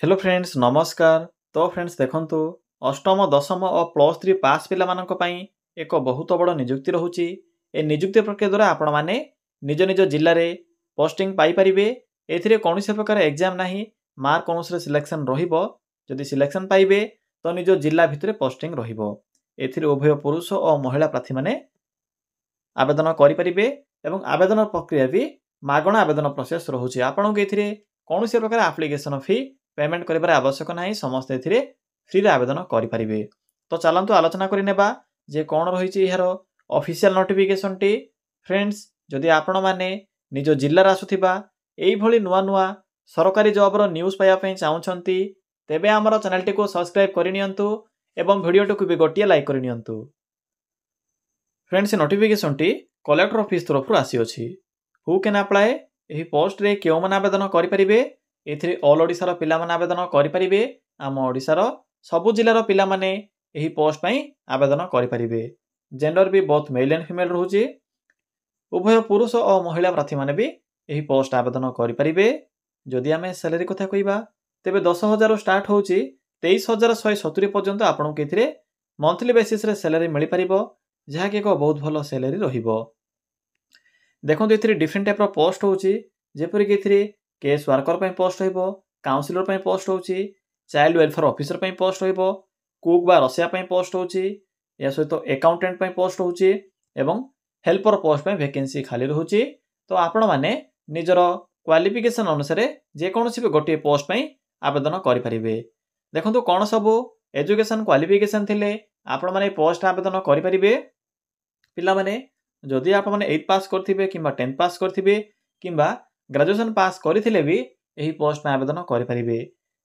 Hello friends नमस्कार। तो friends देखंतु अष्टम दशम और प्लस 3 पास पिला मानक पई एक बहुत बड़ नियुक्ति रहुची। ए नियुक्ति प्रक्रिया द्वारा आपण माने निज निज जिल्ला रे पोस्टिंग पाई परिबे। एथिरे कोनोसी प्रकार एग्जाम नाही, मार्क अनुसार सिलेक्शन रहिबो। जदि सिलेक्शन पाइबे तो निज जिल्ला भितरे पोस्टिंग रहिबो। एथिरे उभय पुरुष और महिला प्रार्थी माने आवेदन करि परिबे एवं आवेदन प्रक्रिया भी मागणा आवेदन प्रोसेस रहुची। आपन के एथिरे कोनोसी प्रकार एप्लिकेशन फी पेमेंट करिबार आवश्यक नाही, समस्त एथिरे फ्री रे आवेदन करि परिबे। तो चलंतु आलोचना करि नेबा जे कोन रहिछि इहार ऑफिशियल नोटिफिकेशन टी। फ्रेंड्स जदि आपण माने निज जिल्ला रा आसुथिबा एई भली नुवा नुवा सरकारी जॉब रो न्यूज़ पाया पई चाहुछंती तेबे हमर चैनल टी को सब्सक्राइब करि नियंतु एवं वीडियो टी को भी गोटिया लाइक करि नियंतु। फ्रेंड्स नोटिफिकेशन टी कलेक्टर ऑफिस तरफ आसी अछि। हु कैन अप्लाई एही पोस्ट रे केउ मन आवेदन करि परिबे। एथिरे ऑल ओडिसा रो पिला मन आवेदन करि परिबे। आम ओडिसा रो सबु जिल्ला रो पिला माने एही पोस्ट पई आवेदन करि परिबे। जेंडर भी बोथ मेल एंड फीमेल रहूची। उभय पुरुष और महिला प्रार्थी माने भी एही पोस्ट आवेदन करि परिबे। जदि आमे सैलरी कथा कहिबा तेबे 10,000 स्टार्ट होउची 23,170 पर्यंत आपन के एथिरे मंथली बेसिस रे सैलरी मिलि परिबो, जहा कि एक बहुत भलो सैलरी रहिबो। देखंतु एथिरे डिफरेंट टाइप रो पोस्ट होउची, जेपरि कि एथिरे केस वर्कर पई पोस्ट होइबो, काउंसलर पई पोस्ट होउची, चाइल्ड वेलफेयर ऑफिसर पई पोस्ट होइबो, कुक बा रसिया पई पोस्ट होउची, या सहित अकाउंटेंट पई पोस्ट होउची एवं हेल्पर पोस्ट पई वैकेंसी खाली रहूची। तो आपण माने निजर क्वालिफिकेशन अनुसार जे कोनोसी भी गोटे पोस्ट पई आवेदन करि परिबे। देखंतु कोन सब एजुकेशन क्वालिफिकेशन थिले आपण माने पोस्ट आवेदन करि परिबे। पिला माने जदि आपण माने 8 पास करथिबे किबा 10 पास करथिबे किबा ग्रेजुएशन पास करथिले भी एही पोस्ट में आवेदन करि परिबे।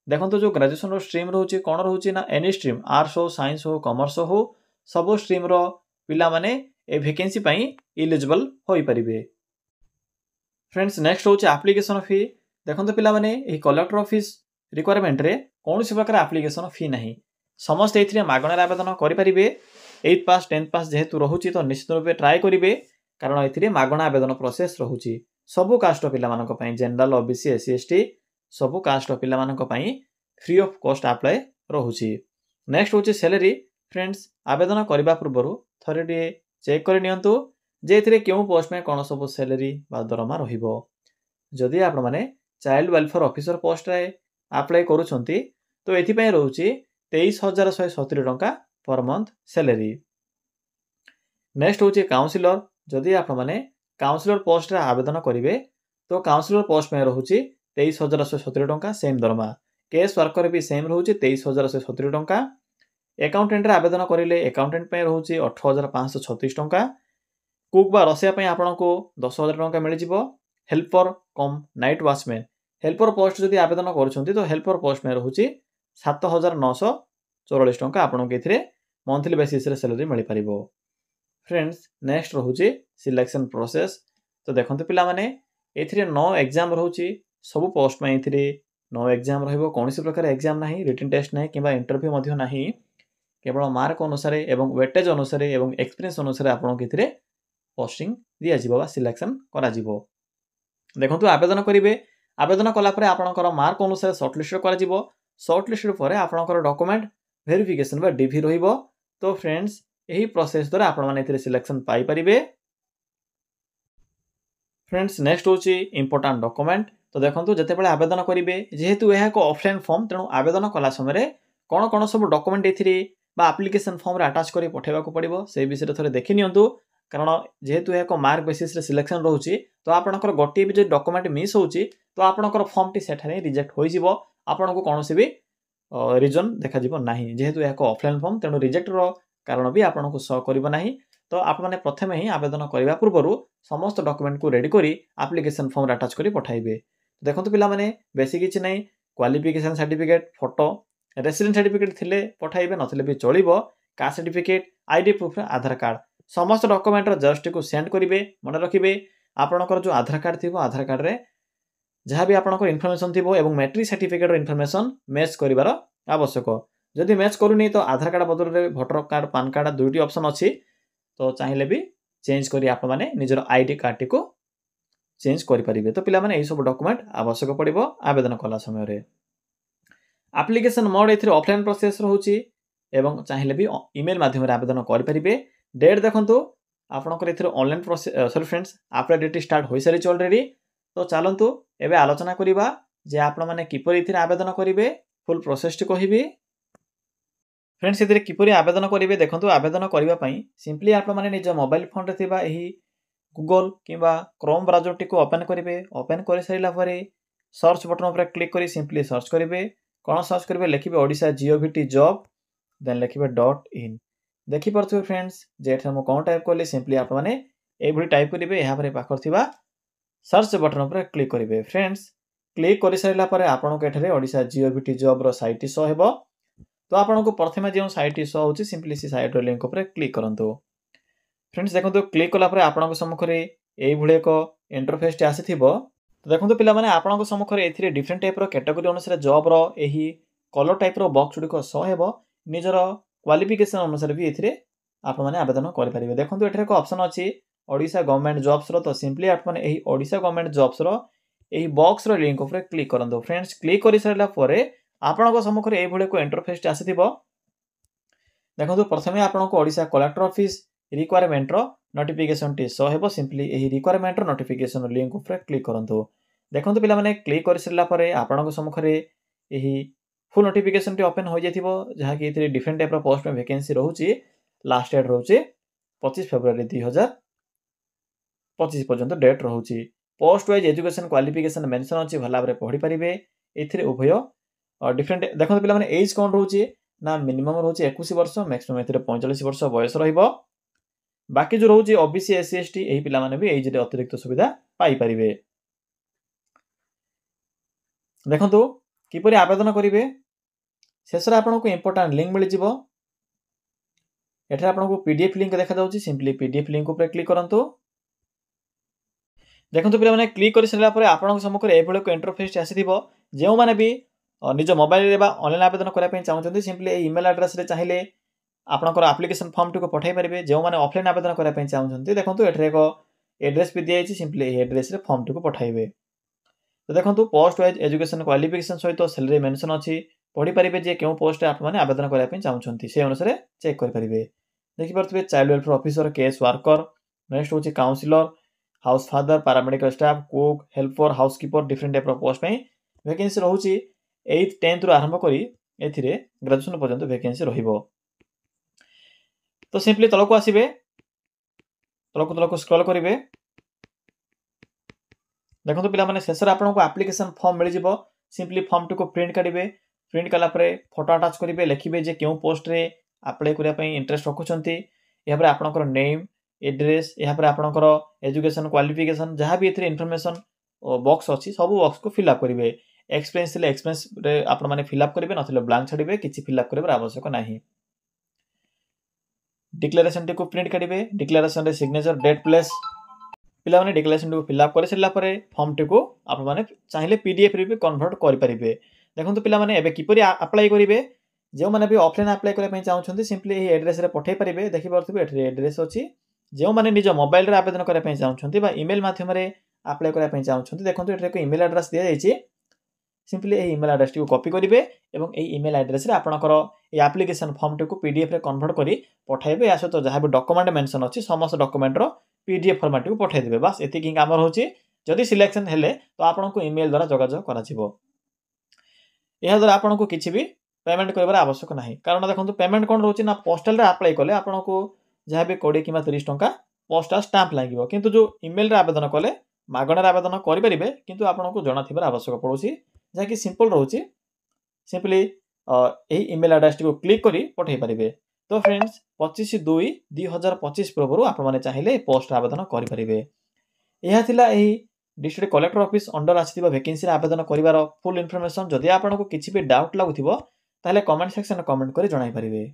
देखंतु जो ग्रेजुएशन रो स्ट्रीम रहूची कोन रहूची ना एनी स्ट्रीम, आर्ट्स हो, साइंस हो, कॉमर्स हो, सब स्ट्रीम रो पिला माने ए वैकेंसी पई एलिजिबल होई परिबे। फ्रेंड्स नेक्स्ट होची एप्लीकेशन फी। देखंतु पिला माने एही कलेक्टर ऑफिस रिक्वायरमेंट रे कोनोसी प्रकार एप्लीकेशन फी नाही, समस्त एथिरे मागणा आवेदन करि परिबे। 8 पास 10 पास जेहेतु रहूची तो निश्चित रूपे ट्राई करिवे, कारण एथिरे मागणा आवेदन प्रोसेस रहूची। सबु कास्ट पिला मानक पई जनरल ओबीसी एससी एसटी सबु कास्ट पिला मानक पई फ्री ऑफ कॉस्ट अप्लाई रहूची। नेक्स्ट होची सैलरी। फ्रेंड्स आवेदन करिबा पूर्वरु थरे चेक करि नियंतु जे एथिरे केउ पोस्ट में कोन सब सैलरी बा दरमा रहिबो। जदि आपण माने चाइल्ड वेलफेयर ऑफिसर पोस्ट रे अप्लाई करूछंती तो एथि पई रहूची 23,170 टंका पर मंथ सैलरी। नेक्स्ट होची काउंसलर। जदि आपण माने काउंसलर पोस्ट रे आवेदन करिवे तो काउंसलर पोस्ट में रहूची 23,170 टंका सेम दरमा। केस वर्कर भी सेम रहूची 23,170 टंका। अकाउंटेंट रे आवेदन करिले अकाउंटेंट पे रहूची 18,536 टंका। कुक बा रसिया पे आपन को 10,000 टंका मिल जिवो। हेल्पर कम नाइट वॉचमैन हेल्पर पोस्ट जदि आवेदन करूछंती तो हेल्पर पोस्ट में रहूची 7,944 टंका आपन के एथिरे मंथली बेसिस रे सैलरी मिल परिबो। फ्रेंड्स नेक्स्ट रहूची सिलेक्शन प्रोसेस। तो देखंतु पिला माने एथिरे 9 एग्जाम रहूची, सब पोस्ट में एथिरे 9 एग्जाम रहिबो। कोनोसी प्रकार एग्जाम नाही, रिटन टेस्ट नाही किबा इंटरव्यू मध्य नाही, केवल मार्क अनुसार एवं वेटेज अनुसार एवं एक्सपीरियंस अनुसार आपन के एथिरे पोस्टिंग दिया जिवो बा सिलेक्शन करा जिवो। देखंतु आवेदन करिवे, आवेदन कला परे आपनकर मार्क अनुसार शॉर्टलिस्ट करा जिवो। शॉर्टलिस्ट परे आपनकर डॉक्यूमेंट वेरिफिकेशन बा डीवी रहिबो। तो फ्रेंड्स एही प्रोसेस द्वारा आपण माने एथिरे सिलेक्शन पाई परिबे। फ्रेंड्स नेक्स्ट होची इंपोर्टेंट डॉक्यूमेंट। तो देखंतु जते बेले आवेदन करिवे, जेहेतु एहा एक ऑफलाइन फॉर्म तेणु आवेदन कला समय कोन कोन सब डॉक्यूमेंट एथिरे बा एप्लिकेशन फॉर्म रे अटैच करी पठेबा को पड़िबो से विषय थोड़े देखि नियंतु। कारण जेहेतु एक मार्क बेसिस रे सिलेक्शन रहूची तो आपनकर गोटे भी जे डॉक्यूमेंट मिस होची तो आपनकर फॉर्म टी सेठारे रिजेक्ट होई जिवो। आपनको कोनोसी भी रीजन देखा जिवो नाही, जेहेतु एक ऑफलाइन फॉर्म तेणु रिजेक्ट रो कारण भी आपनको शो करिवो नाही। तो आप माने प्रथमे ही आवेदन करिवा पूर्वरु समस्त डॉक्यूमेंट को रेडी करी एप्लिकेशन फॉर्म अटैच करी पठाइबे। देखंतु पिला माने बेसी किछि नै, qualification certificate, photo, resident certificate थिले पठाइबे, नथिले भी चलिबो। कास्ट सर्टिफिकेट, आईडी प्रूफ, आधार कार्ड समस्त डॉक्यूमेंट रो जस्ट को सेंड करिवे। मन रखिबे आपनकर जो आधार कार्ड थिबो, आधार कार्ड रे जहाँ भी आपनकर इन्फॉर्मेशन थिबो एवं मैट्रिक सर्टिफिकेट रो इन्फॉर्मेशन मैच करिवार आवश्यक। जदि मैच करूनी तो आधार कार्ड बदल रे वोटर कार्ड, पान कार्ड दुईटी ऑप्शन अछि, तो चाहिले भी चेंज करी आप माने निजर आईडी कार्ड टी को चेंज करि परिबे। तो पिला माने एही सब डॉक्यूमेंट आवश्यक पड़िबो आवेदन कला समय रे। आप्लिकेसन मोड एथिरे ऑफलाइन प्रोसेस रहउची एवं चाहिले भी ईमेल माध्यम रे आवेदन करि परिबे। डेट देखंतु आपनकर एथिरे online process sorry friends apply date start होई सारिछ ऑलरेडी। तो चलंतु एबे आलोचना करिबा जे आपण माने किपरि एथिरे आवेदन करिवे फुल प्रोसेस टी कहिबी। फ्रेंड्स एथिरे किपरि आवेदन करिवे देखंतु आवेदन करिवा पई सिंपली आपण माने निज मोबाइल फोन रे थिबा एही गूगल किंबा क्रोम ब्राउजर टी को ओपन करिवे। ओपन करि सारिला परे सर्च बटन ऊपर क्लिक करी सिंपली सर्च करिवे। कोन सर्च करिवे लिखिबे ओडिशा जीओवीटी जॉब देन लिखिबे .in। देखि परथु फ्रेंड्स जे एठा मो कोन टाइप करले सिंपली आपण माने ए भली टाइप करिवे। एहा परे पाखर थिबा सर्च बटन ऊपर क्लिक करिवे। फ्रेंड्स क्लिक करि सारिला परे आपण को एठारे ओडिशा जीओवीटी जॉब रो साइट शो हेबो। तो आपण को प्रथमे जे साइट शो होची सिंपली सी साइट रो लिंक ऊपर क्लिक करंतु। फ्रेंड्स देखंतु क्लिक कला परे आपण को सम्मुखरे एई भली एक इंटरफेस टी आसीथिबो। तो देखंतु पिला माने आपण को सम्मुखरे एथिरे डिफरेंट टाइप रो कैटेगरी अनुसार जॉब रो एही कलर टाइप रो बॉक्स गुडी को शो हेबो। निजर क्वालिफिकेशन अनुसार भी एथिरे आपण माने आवेदन करि परिबे। देखंतु एठारे को ऑप्शन अछि ओडिशा गवर्नमेंट जॉब्स रो। तो सिंपली आपण माने एही ओडिशा गवर्नमेंट जॉब्स रो एही बॉक्स रो लिंक ऊपर क्लिक करंतु। फ्रेंड्स क्लिक करि सारला परे आपण को सम्मुखरे एई भली को इंटरफेस टी आसीथिबो। देखंतु प्रथमे आपण को ओडिशा कलेक्टर ऑफिस रिक्वायरमेंट रो नोटिफिकेशन टी शो हेबो। सिंपली एही रिक्वायरमेंट रो नोटिफिकेशन लिंक ऊपर क्लिक करंतु। देखंतु पिला माने क्लिक कर सिरला परे आपण को सम्मुखरे एही फुल नोटिफिकेशन टी ओपन हो जायथिबो जहा कि एथिरे डिफरेंट टाइप रो पोस्ट में वैकेंसी रहउची। लास्ट डेट रहउची 25 फरवरी 2025 पर्यंत डेट रहउची। Post wise education qualification mention अछि भला बरे पढी परिबे। एथिरे उभय डिफरेंट देखंतु पिला माने एज कोन रहउची ना मिनिमम रहउची 21 वर्ष मैक्सिमम एथिरे 45 वर्ष बयस रहिबो। बाकी जो रहउची ओबीसी एससी एसटी एही पिला माने भी एज रे अतिरिक्त सुविधा पाई परिबे। देखंतु किपरि आवेदन करिवे शेषरे आपण को इंपोर्टेंट लिंक मिल जिवो। एठरे आपण को पीडीएफ लिंक देखा जाउची सिंपली पीडीएफ लिंक ऊपर क्लिक करंतु। देखंतु पिला माने क्लिक करि सरिला परे आपण को सम्मुख रे एभले को इंटरफेस आसीथिबो। जेउ माने भी निज मोबाइल रे बा ऑनलाइन आवेदन करै पय चाहउछन्ती सिंपली ए ईमेल एड्रेस रे चाहिले आपनकर एप्लिकेशन फॉर्म टी को पठाई परिबे। जेउ माने ऑफलाइन आवेदन करै पय चाहउछन्ती देखंतु एठरे को एड्रेस भी दियाइछि सिंपली ए एड्रेस रे फॉर्म टी को पठाइबे। तो देखंतु पोस्ट वाइज एजुकेशन क्वालिफिकेशन सहित सैलरी मेंशन अछि पढी परिबे जे केउ पोस्ट आप माने आवेदन करै पय चाहउछन्ती से अनुसार चेक करि परिबे। देखि परथबे child welfare officer case worker next होछि counsellor house father paramedical staff cook helper housekeeper different type रो पोस्ट पय वैकेंसी रहउछि 8th 10th रो आरंभ करी एथिरे ग्रेजुएशन पर्यंत वैकेंसी रहिबो। तो सिंपली तलको आसीबे तलको स्क्रॉल करिवे। देखंतु पिला माने शेषर आपन को एप्लिकेशन फॉर्म मिल जिवो। सिंपली फॉर्म टी को प्रिंट करिवे। प्रिंट कला परे फोटो अटैच करिवे लिखिबे जे केउ पोस्ट रे अप्लाई करिया पय इंटरेस्ट रखुछन्ती। या परे आपनकर नेम एड्रेस या परे आपनकर एजुकेशन क्वालिफिकेशन जहां भी एथिरे इंफॉर्मेशन बॉक्स अछि सब बॉक्स को फिल अप करिवे। एक्सपीरियंस ले एक्सपीरियंस रे आपन माने फिल अप करिवे नथिले ब्लैंक छाडिबे किछि फिल अप करिवे आवश्यक नाही। डिक्लेरेशन टी को प्रिंट करिवे। डिक्लेरेशन रे सिग्नेचर डेट प्लेस पिला माने डिक्लेरेशन टी को फिल अप कर सिरला परे फॉर्म टी को आप माने चाहिले पीडीएफ रे भी कन्वर्ट करि परिबे। देखंतु पिला माने एबे किपरि अप्लाई करिवे जेउ माने भी ऑफलाइन अप्लाई करे पय चाहउछन्ती सिंपली एही एड्रेस रे पठाई परिबे। देखि परथबे एठरे एड्रेस अछि जेउ माने निज मोबाइल रे आवेदन करे पय चाहउछन्ती बा ईमेल माध्यम रे अप्लाई करे पय चाहउछन्ती देखंतु एठरे को ईमेल एड्रेस दिया जायछि। सिंपली एही ईमेल एड्रेस टी को कॉपी करिवे एवं एही ईमेल एड्रेस रे आपनकर ए एप्लिकेशन फॉर्म टी को पीडीएफ रे कन्वर्ट करी पठाइबे। आसो तो जहां भी डॉक्यूमेंट मेंशन अछि समस्त डॉक्यूमेंट रो पीडीएफ फॉर्मेट को पठाई देबे। बस एति कि काम रहउछि। जदि सिलेक्शन हेले तो आपन को ईमेल द्वारा जोगाजोग करा जिवो। एहा द्वारा आपन को किछि भी पेमेंट करबार आवश्यक नाही। कारण देखंतु पेमेंट कोन रहउछि ना पोस्टल रे अप्लाई कले आपन को जहां भी 20 किबा 30 टंका पोस्टल स्टैंप लागिवो। किंतु जो ईमेल रे आवेदन कले मागणा आवेदन करि परिबे किंतु आपन को जणा थिबार आवश्यक पड़ुछि जहा कि सिंपल रहउछि। सिंपली एही ईमेल एड्रेस को क्लिक करी पठाई परिबे। तो फ्रेंड्स 25/2/2025 पूर्व आपण माने चाहिले पोस्ट आवेदन करि परिबे। एहा थिला एही डिस्ट्रिक्ट कलेक्टर ऑफिस अंडर आसीथिबा वैकेंसी रे आवेदन करिवार फुल इन्फॉर्मेशन। जदि आपन को किछि भी डाउट लागुथिबो ताले कमेंट सेक्शन में कमेंट करी जणाई परिबे।